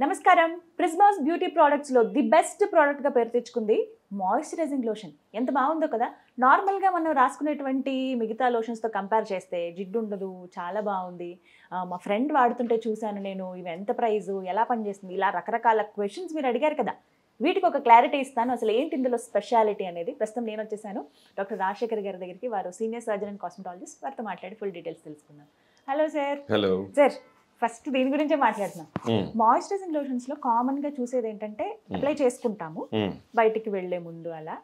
నమస్కారం. ప్రిజ్మాస్ beauty products లో the best product గా పేరు తెచ్చుకుంది మాయిశ్చరైజింగ్ లోషన్. ఎంత బాగుందో కదా. నార్మల్ గా మనం రాసుకునేటువంటి మిగతా లోషన్స్ తో కంపేర్ చేస్తే జిడ్డు ఉండదు, చాలా బాగుంది. మా ఫ్రెండ్ వాడుతుంటే చూశాను నేను, ఇవి ఎంత ప్రైస్, ఎలా పనిచేస్తుంది, ఇలా రకరకాల క్వశ్చన్స్ మీరు అడిగారు కదా. వీటికి ఒక క్లారిటీ ఇస్తాను. అసలు ఏంటి ఇందులో స్పెషాలిటీ అనేది. ప్రస్తుతం నేను వచ్చేసాను డాక్టర్ రాజశేఖర్ గారి దగ్గరికి. వారు సీనియర్ సర్జన్ అండ్ కాస్మెటాలజిస్ట్. వారితో మాట్లాడి ఫుల్ డీటెయిల్స్ తెలుసుకుందాం. Hello sir. Hello sir, first దీని గురించే మాట్లాడుతున్నాం. మాయిశ్చరైజింగ్ లోషన్స్ లో కామన్ గా చూసేది ఏంటంటే అప్లై చేసుకుంటాము బయటికి వెళ్లే ముందు, అలా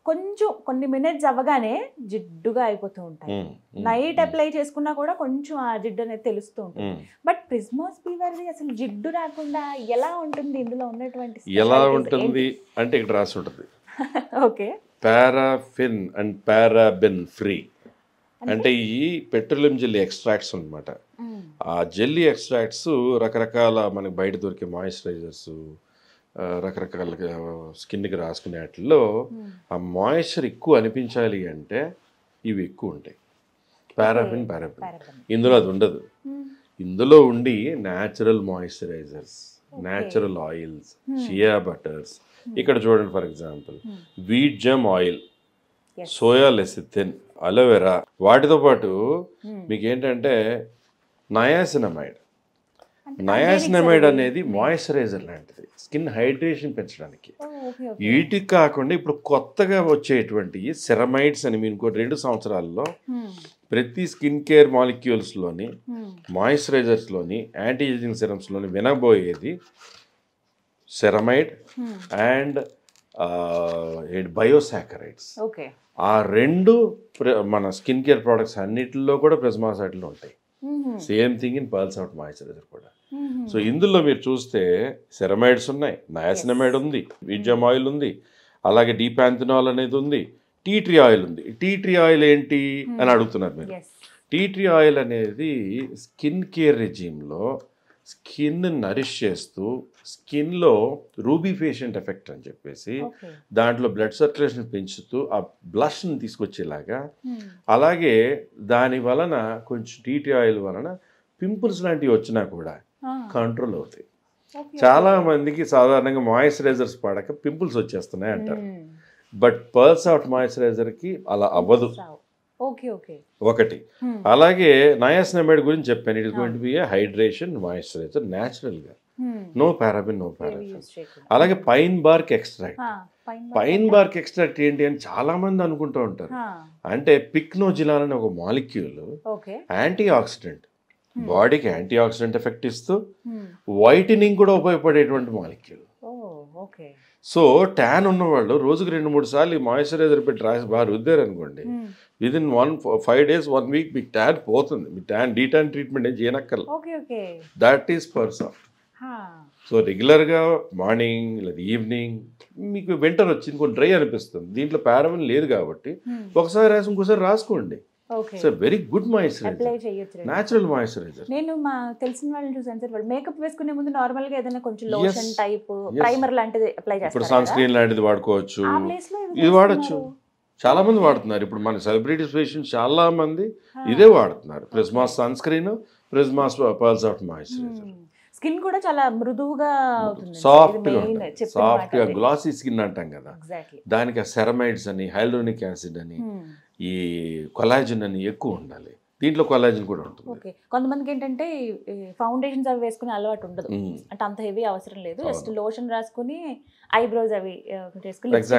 కొంచెం కొన్ని మినిట్స్ అవ్వగానే జిడ్డుగా అయిపోతూ ఉంటాయి. నైట్ అప్లై చేసుకున్నా కూడా కొంచెం ఆ జిడ్డు అనేది తెలుస్తూ ఉంటుంది. బట్ ప్రిజ్మాస్ బీవర్ది అసలు జిడ్డు రాకుండా ఎలా ఉంటుంది? ఇందులో ఉన్నటువంటి ఎలా ఉంటుంది అంటే ఇక్కడ రాసి ఉంటుంది okay, paraffin and paraben free. అంటే ఈ పెట్రోలియం జెల్లీ ఎక్స్ట్రాక్ట్స్ అనమాట. ఆ జెల్లీ ఎక్స్ట్రాక్ట్స్ రకరకాల మనకి బయట దొరికే మాయిశ్చరైజర్స్, రకరకాల స్కిన్కి రాసుకునే వాటిల్లో ఆ మాయిశ్చర్ ఎక్కువ అనిపించాలి అంటే ఇవి ఎక్కువ ఉంటాయి. పారాఫిన్ ఇందులో అది ఉండదు. ఇందులో ఉండి న్యాచురల్ మాయిశ్చరైజర్స్, న్యాచురల్ ఆయిల్స్, షియా బటర్స్. ఇక్కడ చూడండి, for example wheat gem oil, soya lecithin, aloe vera. వాటితో పాటు మీకు ఏంటంటే నయాసినమైడ్. నయాసినమైడ్ అనేది మాయిశ్చరైజర్ లాంటిది, స్కిన్ హైడ్రేషన్ పెంచడానికి. వీటికి కాకుండా ఇప్పుడు కొత్తగా వచ్చేటువంటి సెరమైడ్స్ అని మీకు 2 సంవత్సరాల్లో ప్రతి స్కిన్ కేర్ మాలిక్యూల్స్లోని, మాయిశ్చరైజర్స్లోని, యాంటీ ఏజింగ్ సిరమ్స్లోని వినబోయేది సెరమైడ్ అండ్ బయోసాకరైడ్స్. ఆ 2 మన స్కిన్ కేర్ ప్రోడక్ట్స్ అన్నిటిలో కూడా ప్రిజ్మాస్ వాటిలో ఉంటాయి. Same thing in pearls out moisturiser కూడా. సో ఇందులో మీరు చూస్తే సెరమైడ్స్ ఉన్నాయి, నయాసినమైడ్ ఉంది, విజమ్ ఆయిల్ ఉంది, అలాగే డీపాంథినాల్ అనేది ఉంది, టీ ట్రీ ఆయిల్ ఉంది. టీ ట్రీ ఆయిల్ ఏంటి అని అడుగుతున్నారు మీరు. టీ ట్రీ ఆయిల్ అనేది స్కిన్ కేర్ రెజీమ్లో స్కిన్ నరిష్ చేస్తూ, స్కిన్లో రూబిఫేషెంట్ ఎఫెక్ట్ అని చెప్పేసి దాంట్లో బ్లడ్ సర్క్యులేషన్ పెంచుతూ ఆ బ్లష్ని తీసుకొచ్చేలాగా, అలాగే దాని వలన కొంచెం టీ ట్రీ ఆయిల్ వలన పింపుల్స్ లాంటివి వచ్చినా కూడా కంట్రోల్ అవుతాయి. చాలా మందికి సాధారణంగా మాయిశ్చరైజర్స్ పడక పింపుల్స్ వచ్చేస్తున్నాయి అంటారు. బట్ పర్ల్స్ అవుట్ మాయిశ్చరైజర్కి అలా అవ్వదు. ఒకటి. అలాగే నయాసినమైడ్ గురించి చెప్పాను. It is going to be A hydration moisturiser natural గా, నో పారాబిన్, నో పారాఫిన్. అలాగే pine BARC extract. Pine BARC extract ఏంటి అని చాలా మంది అనుకుంటూ ఉంటారు. అంటే పిక్నోజిలాన్ అనే ఒక మాలిక్యూల్ యాంటీ ఆక్సిడెంట్, బాడీకి యాంటీ ఆక్సిడెంట్ ఎఫెక్ట్ ఇస్తూ వైటనింగ్ కూడా ఉపయోగపడేటువంటి మాలిక్యూల్. సో ట్యాన్ ఉన్నవాళ్ళు రోజుకు 2-3 సార్లు మాయిశ్చరైజర్ పెట్టి రాసి బాగా రుద్దారు అనుకోండి, విదిన్ 5 days 1 week మీకు ట్యాన్ పోతుంది. మీ డీటాన్ ట్రీట్మెంట్ ఏం చేయనక్కర్లేదు. That is person. సో రెగ్యులర్గా మార్నింగ్ లేదా ఈవినింగ్ మీకు వింటర్ వచ్చింది, కొంచెం డ్రై అనిపిస్తుంది, దీంట్లో పారాబిన్ లేదు కాబట్టి ఒకసారి రాసి ఇంకోసారి రాసుకోండి. Very good moisturiser, natural moisturiser. నేను మా తెలిసిన వాళ్ళని చూసాను సార్, వాళ్ళు మేకప్ వేసుకునే ముందు నార్మల్ గా ఏదైనా కొంచెం లోషన్ టైప్ ప్రైమర్ లాంటిది అప్లై చేస్తారు. ఇప్పుడు సన్ స్క్రీన్ లాంటిది వాడుకోవచ్చు, ఇది వాడచ్చు. చాలా మంది వాడుతున్నారు. ఇప్పుడు మన సెలబ్రిటీస్ పేషెంట్స్ చాలా మంది ఇదే వాడుతున్నారు. Prismas sunscreen, Prismas pearls out moisturiser. Skin కూడా చాలా మృదువుగా అవుతుంది, సాఫ్ట్ గా గ్లాసీ స్కిన్ అంటాం కదా. దానికి సెరమైడ్స్ అని, హైల్యూరోనిక్ యాసిడ్ అని, ఈ కొలాజిన్ అని ఎక్కువ ఉండాలి. దీంట్లో కొలాజిన్ కూడా ఉంటుంది. కొంతమందికి ఏంటంటే ఫౌండేషన్స్ అవి వేసుకునే అలవాటు ఉండదు, అంటే అంత హెవీ అవసరం లేదు, జస్ట్ లోషన్ రాసుకుని ఐబ్రోస్ అవి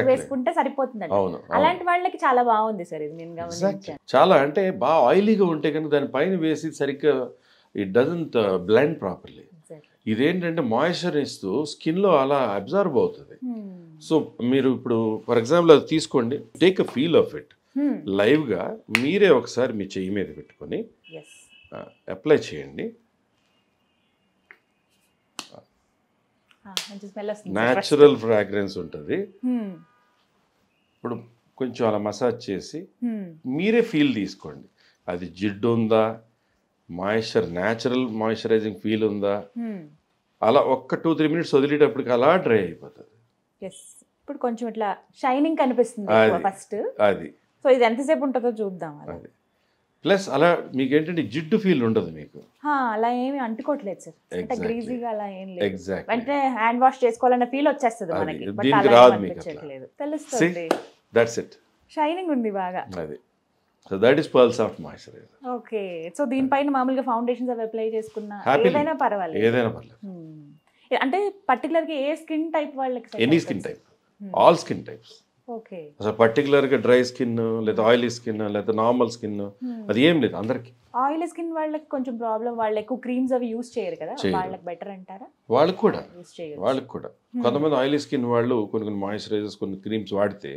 వేసుకుంటే సరిపోతుంది. అలాంటి వాళ్ళకి చాలా బాగుంది సార్ ఇది, నేను గమనించాను. చాలా అంటే బాగా ఆయిలీగా ఉంటే కనుక దాని పైన వేసి సరిగ్గా ఇట్ డజంట్ బ్లెండ్ ప్రాపర్లీ. ఇదేంటంటే మాయిశ్చర్ ఇస్తూ స్కిన్లో అలా అబ్జర్వ్ అవుతుంది. సో మీరు ఇప్పుడు ఫర్ ఎగ్జాంపుల్ అది తీసుకోండి, take a feel of it లైవ్గా. మీరే ఒకసారి మీ చెయ్యి మీద పెట్టుకొని అప్లై చేయండి. న్యాచురల్ ఫ్రాగ్రెన్స్ ఉంటుంది. ఇప్పుడు కొంచెం అలా మసాజ్ చేసి మీరే ఫీల్ తీసుకోండి, అది జిడ్డు ఉందా, మాయిశ్చర్ న్యాచురల్ మాయిశ్చరైజింగ్ ఫీల్ ఉందా. అలా ఒక్క 2-3 minutes వదిలేటప్పటికి అలా డ్రై అయిపోతుంది. ఇప్పుడు కొంచెం ఇట్లా షైనింగ్ కనిపిస్తుంది ఫస్ట్. అది సో ఇది ఎంతసేపు ఉంటుందో చూద్దాం. అది ప్లస్ అలా మీకు ఏంటంటే జిడ్డు ఫీల్ ఉండదు మీకు. అలా ఏమి అంటుకోవట్లేదు సార్, అంటే Exactly. గ్రీజీగా అలా ఏం లేదు. ఎగ్జాక్ట్లీ వెంటనే హ్యాండ్ వాష్ చేసుకోవాలన్న ఫీల్ వచ్చేస్తుంది అది. మనకి, బట్ దీనికి అలా రాదు ఏం మీకు అట్లా. అనిపించట్లేదు. తెలుస్తుంది, దట్స్ ఇట్. షైనింగ్ ఉంది బాగా. అది so that is pearl soft moisturiser. Okay, so దీనిపైన మామూలుగా ఫౌండేషన్స్ అవి అప్లై చేసుకున్నా Happily. ఏదైనా పర్వాలేదు. ఏదైనా పర్లేదు. అంటే పర్టికులర్ గా ఏ స్కిన్ టైప్ వాళ్ళకి? Any skin type, all skin types. Okay, అసలు పర్టికులర్గా డ్రై స్కిన్ లేదా ఆయిలీ స్కిన్ లేదా నార్మల్ స్కిన్ అది ఏం లేదు అందరికి. ఆయిల్ స్కిన్ వాళ్ళకి కొంచెం ప్రాబ్లం, వాళ్ళు ఎక్కువ క్రీమ్స్ అవి యూజ్ చేయరు కదా, చేయరు. వాళ్ళకి బెటర్ అంటారా? వాళ్ళకి కూడా యూజ్ చేయరు. వాళ్ళకి కూడా కొంతమంది ఆయిలీ స్కిన్ వాళ్ళు కొన్ని మాయిశ్చరైజర్స్ కొన్ని క్రీమ్స్ వాడితే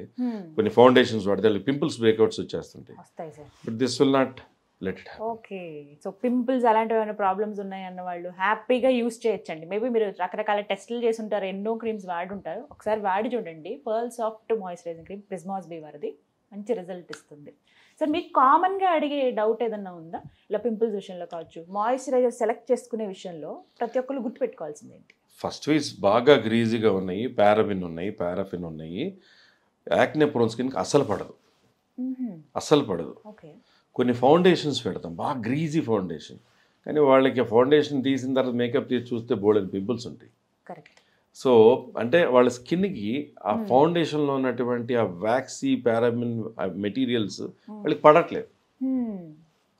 కొన్ని ఫౌండేషన్స్ వాడితే వాళ్ళకి పింపుల్స్ బ్రేక్అవుట్స్ వచ్చేస్తుంటాయి. వస్తాయి sir. But this will not let it happen. Okay, so pimples అలాంటివి ఏమైనా ప్రాబ్లమ్స్ ఉన్నాయన్న వాళ్ళు హ్యాపీగా యూస్ చేయొచ్చండి. మేబీ మీరు రకరకాల టెస్టులు చేసి ఉంటారు, ఎన్నో క్రీమ్స్ వాడి ఉంటారు, ఒకసారి వాడి చూడండి. Pearl soft moisturising cream Prismas బీ వారిది, మంచి రిజల్ట్ ఇస్తుంది. సార్ మీకు కామన్గా అడిగే డౌట్ ఏదన్నా ఉందా, ఇలా పింపుల్స్ విషయంలో కావచ్చు, మాయిశ్చరైజర్ సెలెక్ట్ చేసుకునే విషయంలో ప్రతి ఒక్కరు గుర్తుపెట్టుకోవాల్సింది ఏంటి? ఫస్ట్ వీస్ బాగా గ్రీజీగా ఉన్నాయి, పారాబిన్ ఉన్నాయి, పారాఫిన్ ఉన్నాయి, యాక్నే ప్రోన్ స్కిన్కి అస్సలు పడదు, అస్సలు పడదు. ఓకే, కొన్ని ఫౌండేషన్స్ పెడతాం బాగా గ్రీజీ ఫౌండేషన్, కానీ వాళ్ళకి ఫౌండేషన్ తీసిన తర్వాత మేకప్ తీసి చూస్తే బోల్డెన్ పింపుల్స్ ఉంటాయి. కరెక్ట్. సో అంటే వాళ్ళ స్కిన్కి ఆ ఫౌండేషన్లో ఉన్నటువంటి ఆ వ్యాక్సీ పారాబిన్ మెటీరియల్స్ వాళ్ళకి పడట్లేదు.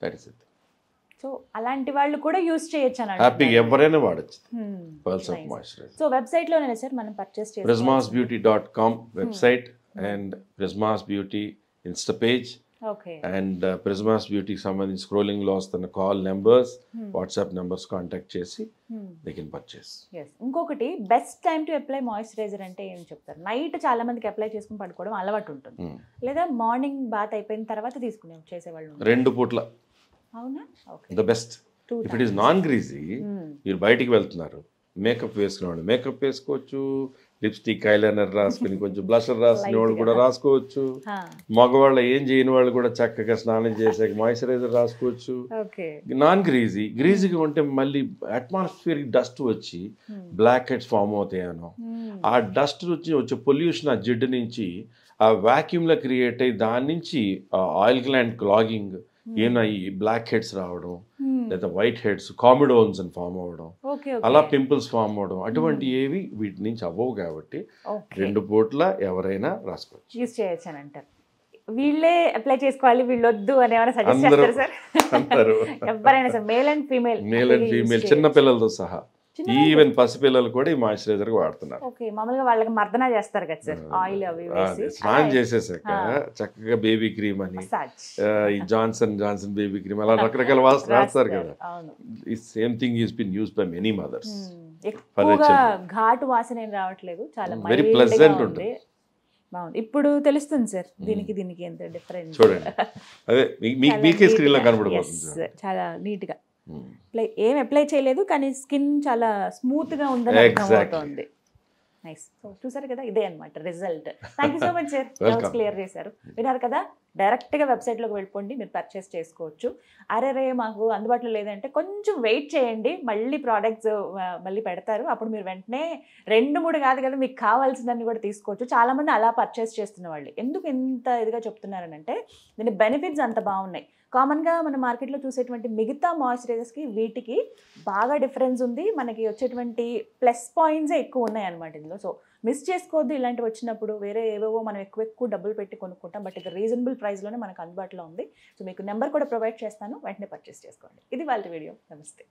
That is it. సో అలాంటి వాళ్ళు కూడా యూస్ చేయొచ్చు అని హ్యాపీగా ఎవరైనా వాడచ్చు పర్ల్ సాఫ్ట్ మాయిశ్చరైజర్. సో వెబ్సైట్లోనే సార్ మనం పర్చేస్ చేసి prismasbeauty.com website and Prismas beauty insta page okay, and Prismas బ్యూటీకి సంబంధించి స్క్రోలింగ్లో వస్తున్న call numbers, WhatsApp numbers contact చేసి దే కెన్ పర్చేస్. ఇంకొకటి best time to apply moisturiser అంటే ఏం చెప్తారు? నైట్ చాలా మందికి అప్లై చేసుకుని పడుకోవడం అలవాటు ఉంటుంది, లేదా మార్నింగ్ బాత్ అయిపోయిన తర్వాత తీసుకునే చేసేవాళ్ళు ఉంటారు. 2 పూట్ల అవునా? Okay, the best. If it is non greasy, మీరు బయటికి వెళ్తున్నారు, మేకప్ వేసుకునేవాళ్ళు మేకప్ వేసుకోవచ్చు, లిప్స్టిక్ ఐలైనర్ రాసుకుని కొంచెం బ్లషర్ రాసుకునే వాళ్ళు కూడా రాసుకోవచ్చు, మగవాళ్ళు ఏం చేయని వాళ్ళు కూడా చక్కగా స్నానం చేసాక మాయిశ్చరైజర్ రాసుకోవచ్చు. నాన్ గ్రీజీగా ఉంటే మళ్ళీ అట్మాస్ఫియరిక్ డస్ట్ వచ్చి బ్లాక్ హెడ్స్ ఫామ్ అవుతాయనో, ఆ డస్ట్ వచ్చే పొల్యూషన్ ఆ జిడ్డు నుంచి ఆ వాక్యూమ్లో క్రియేట్ అయ్యి దాని నుంచి ఆయిల్ గ్లాండ్ క్లాగింగ్ ఏమయ్యి బ్లాక్ హెడ్స్ రావడం, లేదా వైట్ హెడ్స్ కామిడోన్స్ అని ఫామ్ అవ్వడం, అలా పింపుల్స్ ఫామ్ అవ్వడం, అటువంటి ఏవి వీటి నుంచి అవ్వవు. కాబట్టి 2 పూట్ల ఎవరైనా రాసుకోవచ్చు, యూస్ చేయొచ్చు అని అంటారు. వీళ్ళే అప్లై చేసుకోవాలి, వీళ్ళొద్దు అని ఏమైనా సజెస్ట్ చేస్తారు సార్? ఎవరైనా సార్, మేల్ అండ్ ఫీమేల్ చిన్న పిల్లలతో సహా, ఈవెన్ పసిపిల్లలు కూడా ఈ మాయిశ్చరైజర్ వాడుతున్నారు. ఓకే, మామూలుగా వాళ్ళకి మర్దన చేస్తారు కదా సార్, ఆయిల్ అవి వేసి స్నానం చేసేసాక చక్కగా బేబీ క్రీమ్ అని, ఈ జాన్సన్ బేబీ క్రీమ్ అలా రకరకాల రాస్తారు కదా. ఈ same thing is been used by many mothers. ఎక్కువగా ఘాటు వాసన ఏం రావట్లేదు, చాలా వెరీ ప్లెజెంట్ ఉంటుంది. బాగుంది, ఇప్పుడు తెలుస్తుంది సార్ దీనికి ఎంత డిఫరెన్స్. చూడండి, అదే మీకే స్క్రీన్ లో కనబడబోతుంది. చాలా నీట్ గా ఏం అప్లై చేయలేదు, కానీ స్కిన్ చాలా స్మూత్ గా ఉందని అర్థమవుతోంది. నైస్. సో చూసారు కదా, ఇదే అనమాట result. Thank you so much sir, doubts clear చేశారు. విన్నారు కదా, డైరెక్ట్గా వెబ్సైట్లోకి వెళ్ళిపోండి, మీరు పర్చేస్ చేసుకోవచ్చు. అరే మాకు అందుబాటులో లేదంటే కొంచెం వెయిట్ చేయండి, మళ్ళీ ప్రోడక్ట్స్ మళ్ళీ పెడతారు, అప్పుడు మీరు వెంటనే 2-3 కాదు కదా, మీకు కావాల్సిందని కూడా తీసుకోవచ్చు. చాలామంది అలా పర్చేస్ చేస్తున్న వాళ్ళు ఎందుకు ఇంత ఇదిగా చెప్తున్నారనంటే దీని బెనిఫిట్స్ అంత బాగున్నాయి. కామన్గా మన మార్కెట్లో చూసేటువంటి మిగతా మాయిశ్చరైజర్స్కి వీటికి బాగా డిఫరెన్స్ ఉంది, మనకి వచ్చేటువంటి ప్లస్ పాయింట్సే ఎక్కువ ఉన్నాయి అనమాట ఇందులో. సో మిస్ చేసుకోవద్దు, ఇలాంటివి వచ్చినప్పుడు వేరే ఏవేవో మనం ఎక్కువ డబ్బులు పెట్టి కొనుక్కుంటాం, బట్ ఇది రీజనబుల్ ప్రైస్లోనే మనకు అందుబాటులో ఉంది. సో మీకు నెంబర్ కూడా ప్రొవైడ్ చేస్తాను, వెంటనే పర్చేస్ చేసుకోండి. ఇది వాళ్ళ వీడియో. నమస్తే.